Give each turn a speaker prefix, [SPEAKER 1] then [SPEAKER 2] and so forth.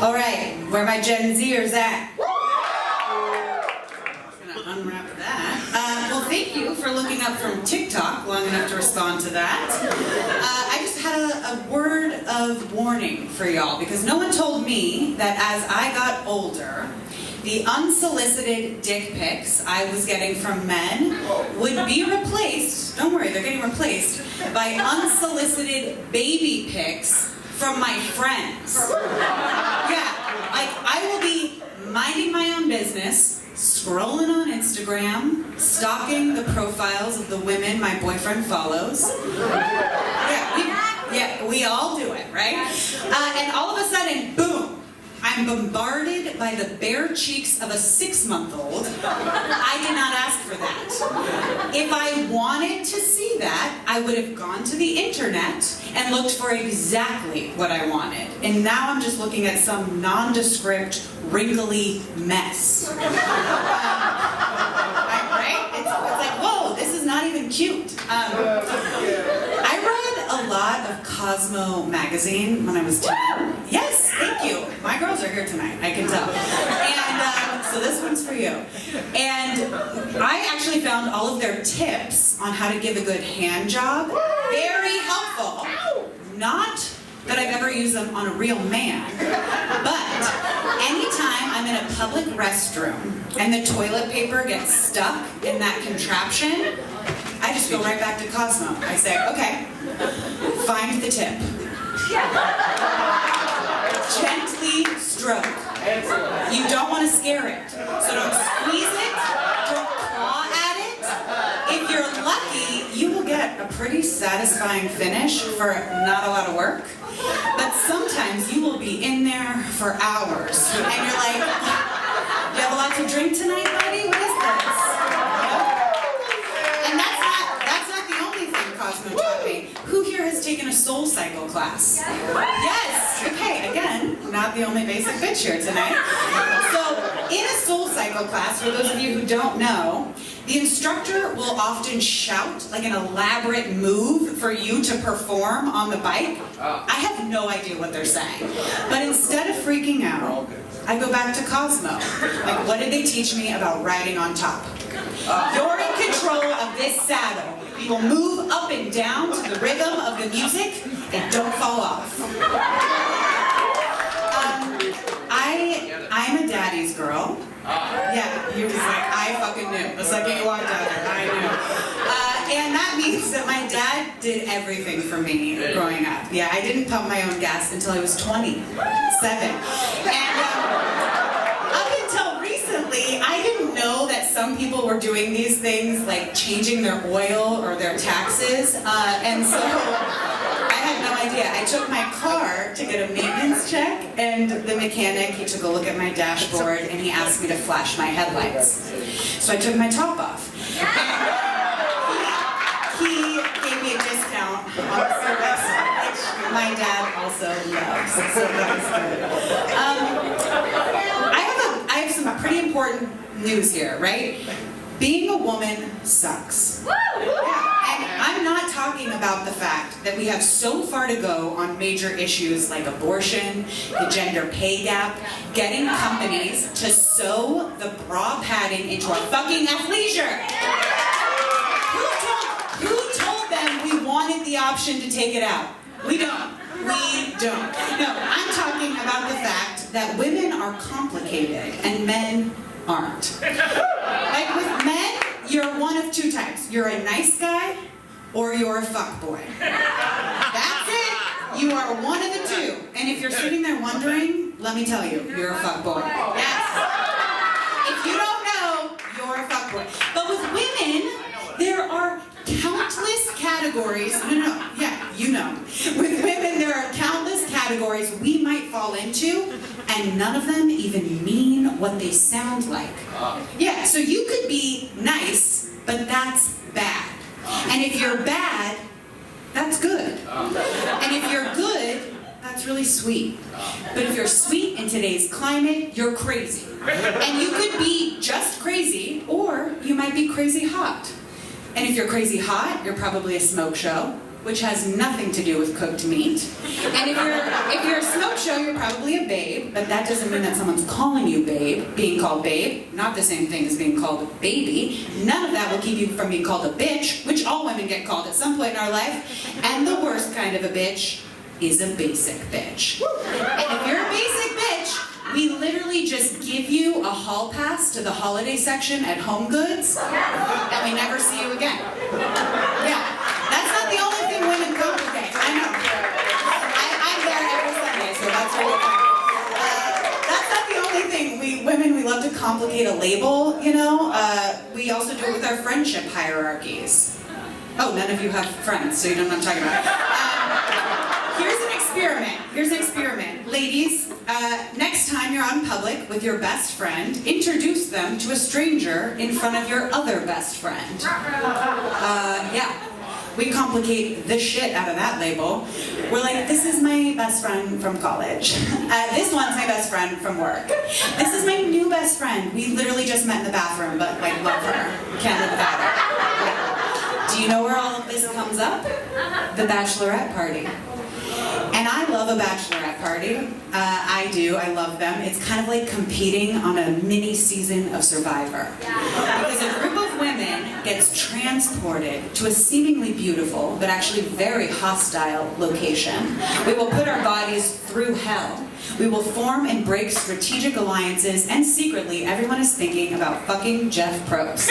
[SPEAKER 1] All right, where my Gen Zers at? Unwrap that. Well, thank you for looking up from TikTok long enough to respond to that. I just had a word of warning for y'all because no one told me that as I got older, the unsolicited dick pics I was getting from men would be replaced, don't worry, they're getting replaced, by unsolicited baby pics from my friends. Yeah, like I will be minding my own business, scrolling on Instagram, stalking the profiles of the women my boyfriend follows. Yeah, we all do it, right? And all of a sudden, boom, I'm bombarded by the bare cheeks of a 6-month-old. I did not ask for that. If I wanted to see that, I would have gone to the internet and looked for exactly what I wanted. And now I'm just looking at some nondescript, wrinkly mess. Right? It's like, whoa, this is not even cute. I read a lot of Cosmo magazine when I was 10. Yes, thank you. My girls are here tonight, I can tell. And so this one's for you. And I actually found all of their tips on how to give a good hand job very helpful. Not that I've ever used them on a real man, but anytime I'm in a public restroom and the toilet paper gets stuck in that contraption, I just go right back to Cosmo. I say, okay, find the tip. Gently stroke. You don't want to scare it. So don't squeeze it, don't claw at it. If you're lucky, you will get a pretty satisfying finish for not a lot of work. But sometimes you will be in there for hours. And you're like, you have a lot to drink tonight, buddy? What is this? And that's not the only thing Cosmo taught me. Who here has taken a soul cycle class? Yes! Okay, again, not the only basic bitch here tonight. So, in a soul cycle class, for those of you who don't know, the instructor will often shout like an elaborate move for you to perform on the bike. I have no idea what they're saying. But instead of freaking out, I go back to Cosmo. Like, what did they teach me about riding on top? You're in control of this saddle. You will move up and down to the rhythm of the music and don't fall off. I'm a daddy's girl. Yeah, you're just like, I fucking knew. The second you walked out there, I knew. And that means that my dad did everything for me growing up. Yeah, I didn't pump my own gas until I was 27. And up until recently, I didn't know that some people were doing these things like changing their oil or their taxes. And so I had no idea. I took my car to get a maintenance check, and the mechanic, he took a look at my dashboard, and he asked me to flash my headlights. So I took my top off. He gave me a discount on the service, which my dad also loves. So that was good. I have some pretty important news here, right? Being a woman sucks. And I'm not talking about the fact that we have so far to go on major issues like abortion, the gender pay gap, getting companies to sew the bra padding into our fucking athleisure. Who told them we wanted the option to take it out? We don't. We don't. No, I'm talking about the fact that women are complicated and men aren't. Like with men, you're one of two types. You're a nice guy or you're a fuckboy. That's it. You are one of the two. And if you're sitting there wondering, let me tell you, you're a fuckboy. Yes. If you don't know, you're a fuckboy. But with women, there are countless categories. No, yeah, you know. With women, there are countless categories we might fall into, and none of them even mean what they sound like. Yeah, so you could be nice, but that's bad. And if you're bad, that's good. And if you're good, that's really sweet. But if you're sweet in today's climate, you're crazy. And you could be just crazy, or you might be crazy hot. And if you're crazy hot, you're probably a smoke show. which has nothing to do with cooked meat. And if you're a smoke show, you're probably a babe, but that doesn't mean that someone's calling you babe. Being called babe, not the same thing as being called a baby. None of that will keep you from being called a bitch, which all women get called at some point in our life. And the worst kind of a bitch is a basic bitch. And if you're a basic bitch, we literally just give you a hall pass to the holiday section at Home Goods, and we never see you again. Yeah, that's not the only thing women complicate. I know. I'm there every Sunday, so that's really fun. That's not the only thing. We love to complicate a label, you know? We also do it with our friendship hierarchies. Oh, none of you have friends, so you don't know what I'm talking about. Here's an experiment. Ladies, next time you're on public with your best friend, introduce them to a stranger in front of your other best friend. Yeah. We complicate the shit out of that label. We're like, this is my best friend from college. This one's my best friend from work. This is my new best friend. We literally just met in the bathroom, but like, love her. Can't live without her. Yeah. Do you know where all of this comes up? The bachelorette party. And I love a bachelorette party. I do. I love them. It's kind of like competing on a mini season of Survivor. Because a group of women gets transported to a seemingly beautiful, but actually very hostile location. We will put our bodies through hell. We will form and break strategic alliances, and secretly, everyone is thinking about fucking Jeff Probst.